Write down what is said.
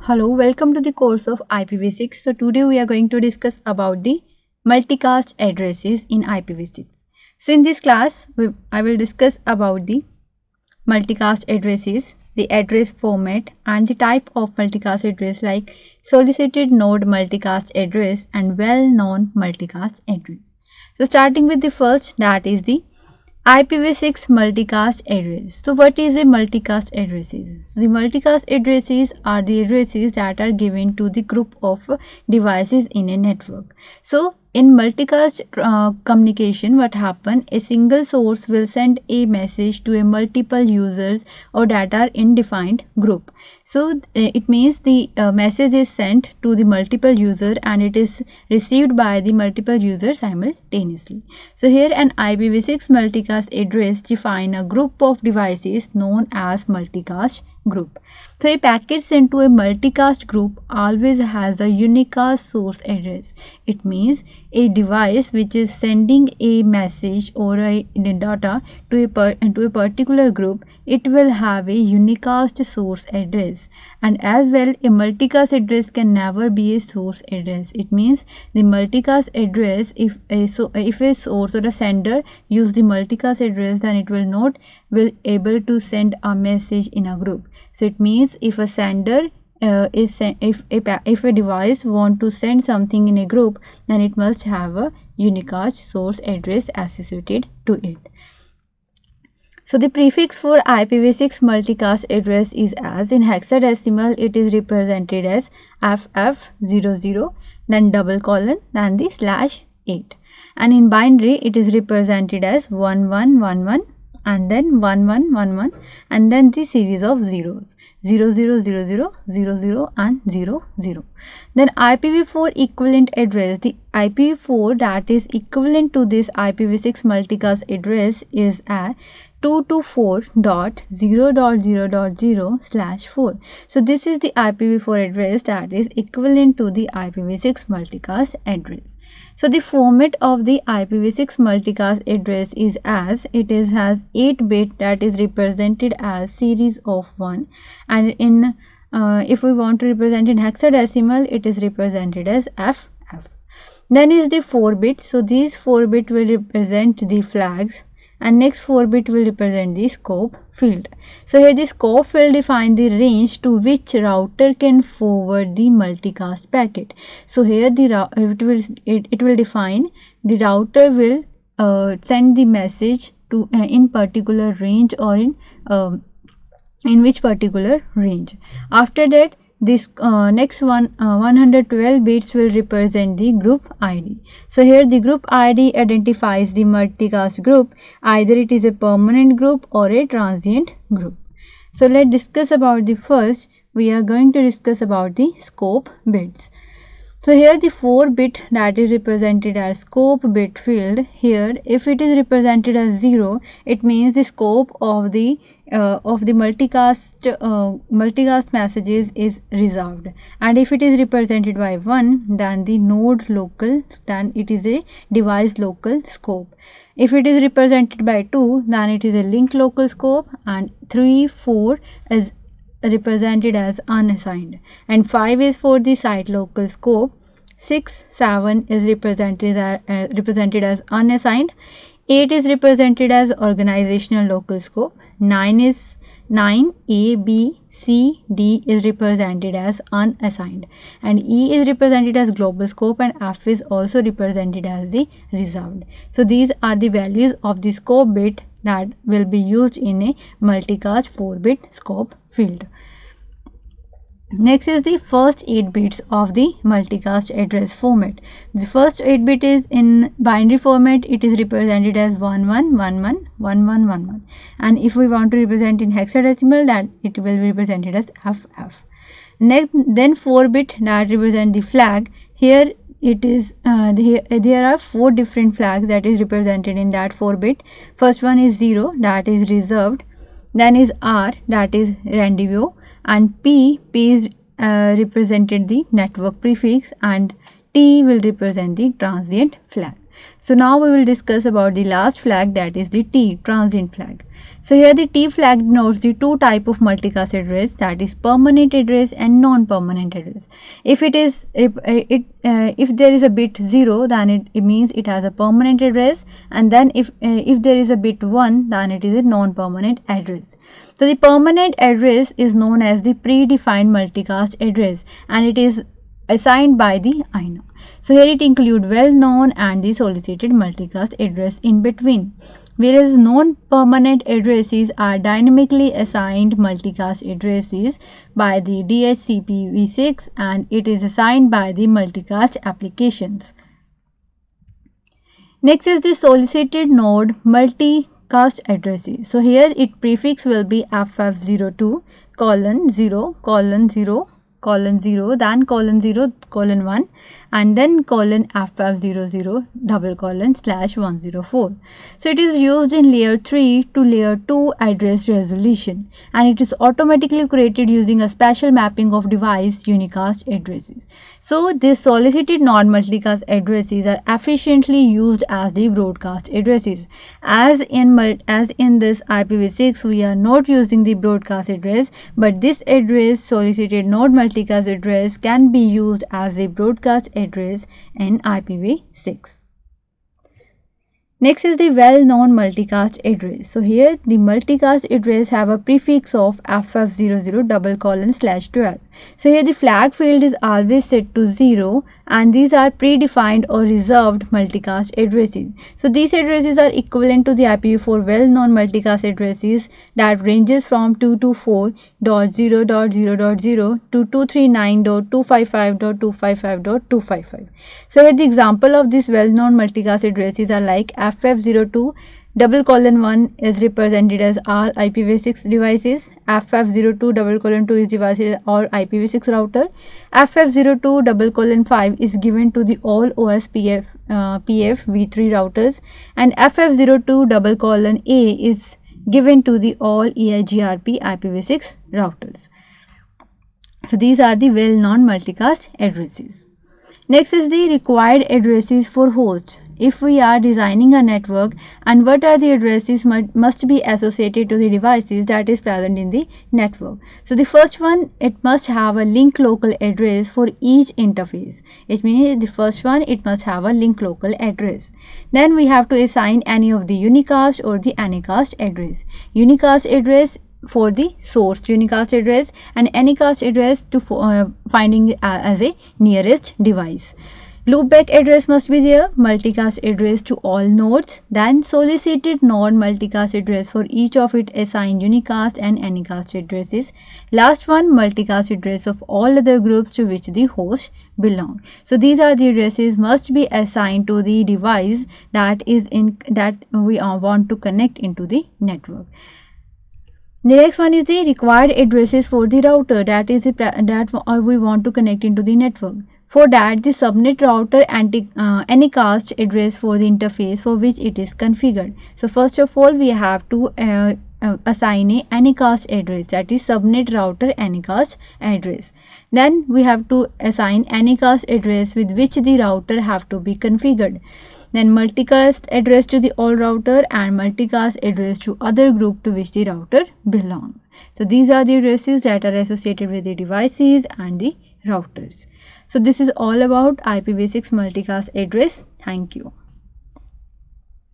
Hello, welcome to the course of IPv6. So today we are going to discuss about the multicast addresses in IPv6. So in this class, I will discuss about the multicast addresses, the address format and the type of multicast address like solicited node multicast address and well-known multicast address. So starting with the first, that is the IPv6 multicast address. So what is a multicast addresses? The multicast addresses are the addresses that are given to the group of devices in a network. So in multicast communication, what happen? A single source will send a message to a multiple users or that are in defined group. So it means the message is sent to the multiple user and it is received by the multiple users simultaneously. So here an IPv6 multicast address define a group of devices known as multicast group. So a packet sent to a multicast group always has a unicast source address. It means a device which is sending a message or a data to a particular group, it will have a unicast source address. And as well, a multicast address can never be a source address. It means the multicast address, if a source or a sender use the multicast address, then it will not will able to send a message in a group. So it means if a sender if a device want to send something in a group, then it must have a unicast source address associated to it. So the prefix for IPv6 multicast address is as in hexadecimal it is represented as FF00, then double colon, then the /8, and in binary it is represented as 1111 and then 1111 and then the series of zeros 0000 00 and 00. Then IPv4 equivalent address, the IPv4 that is equivalent to this IPv6 multicast address is a 224.0.0.0/4. So this is the IPv4 address that is equivalent to the IPv6 multicast address. So the format of the IPv6 multicast address is as it is has 8 bit that is represented as series of 1, and in if we want to represent in hexadecimal it is represented as FF. Then is the 4 bit. So these 4 bit will represent the flags and next 4 bit will represent the scope field. So here the scope will define the range to which router can forward the multicast packet. So here the it will define the router will send the message to in particular range or in which particular range. After that, this next 112 bits will represent the group ID. So here the group ID identifies the multicast group, either it is a permanent group or a transient group. So let's discuss about the first. We are going to discuss about the scope bits. So here the 4 bit that is represented as scope bit field, here if it is represented as 0, it means the scope of the multicast messages is reserved, and if it is represented by 1, then the node local, then it is a device local scope. If it is represented by 2, then it is a link local scope, and 3, 4 is represented as unassigned, and 5 is for the site local scope. 6, 7 is represented as unassigned. 8 is represented as organizational local scope. 9 A, B, C, D is represented as unassigned, and E is represented as global scope, and F is also represented as the reserved. So these are the values of the scope bit that will be used in a multicast 4-bit scope field. Next is the first 8 bits of the multicast address format. The first 8 bit is in binary format, it is represented as 11111111, and if we want to represent in hexadecimal, that it will be represented as FF. Next, then 4 bit that represent the flag. Here it is there are 4 different flags that is represented in that 4 bit. First one is 0, that is reserved, then is R, that is rendezvous, and P is represented the network prefix, and T will represent the transient flag. So now we will discuss about the last flag, that is the T, transient flag. So here the T flag denotes the two type of multicast address, that is permanent address and non-permanent address. If it is if there is a bit 0, then it means it has a permanent address, and then if there is a bit 1, then it is a non-permanent address. So the permanent address is known as the predefined multicast address, and it is assigned by the INO. So here it includes well-known and the solicited multicast address in between, whereas non-permanent addresses are dynamically assigned multicast addresses by the DHCPv6, and it is assigned by the multicast applications. Next is the solicited node multicast addresses. So here its prefix will be FF02 :0 :0 :0, then :0 :1, and then FF00:104. So it is used in layer 3 to layer 2 address resolution, and it is automatically created using a special mapping of device unicast addresses. So these solicited non-multicast addresses are efficiently used as the broadcast addresses. As in this IPv6, we are not using the broadcast address, but this address, solicited non-multicast address, can be used as a broadcast address in IPv6. Next is the well-known multicast address. So here the multicast address have a prefix of FF00:12. So here the flag field is always set to 0, and these are predefined or reserved multicast addresses. So these addresses are equivalent to the IPv4 well-known multicast addresses that ranges from 224.0.0.0 to 239.255.255.255. So here the example of these well-known multicast addresses are like FF02:1 is represented as all IPv6 devices. FF02:2 is divided as all IPv6 router. FF02:5 is given to the all OSPF PF-v3 routers, and FF02:A is given to the all EIGRP IPv6 routers. So these are the well-known multicast addresses. Next is the required addresses for hosts. If we are designing a network, and what are the addresses must be associated to the devices that is present in the network. So the first one, it must have a link local address for each interface. It means the first one, it must have a link local address. Then we have to assign any of the unicast or the anycast address. Unicast address for the source unicast address, and anycast address to finding as a nearest device. Loopback address must be there, multicast address to all nodes, then solicited non-multicast address for each of it assigned unicast and anycast addresses. Last one, multicast address of all other groups to which the host belong. So these are the addresses must be assigned to the device that we want to connect into the network. The next one is the required addresses for the router that we want to connect into the network. For that, the subnet router anycast address for the interface for which it is configured. So first of all, we have to assign a anycast address, that is subnet router anycast address. Then we have to assign anycast address with which the router have to be configured. Then multicast address to the all router, and multicast address to other group to which the router belongs. So these are the addresses that are associated with the devices and the routers. So this is all about IPv6 multicast address. Thank you.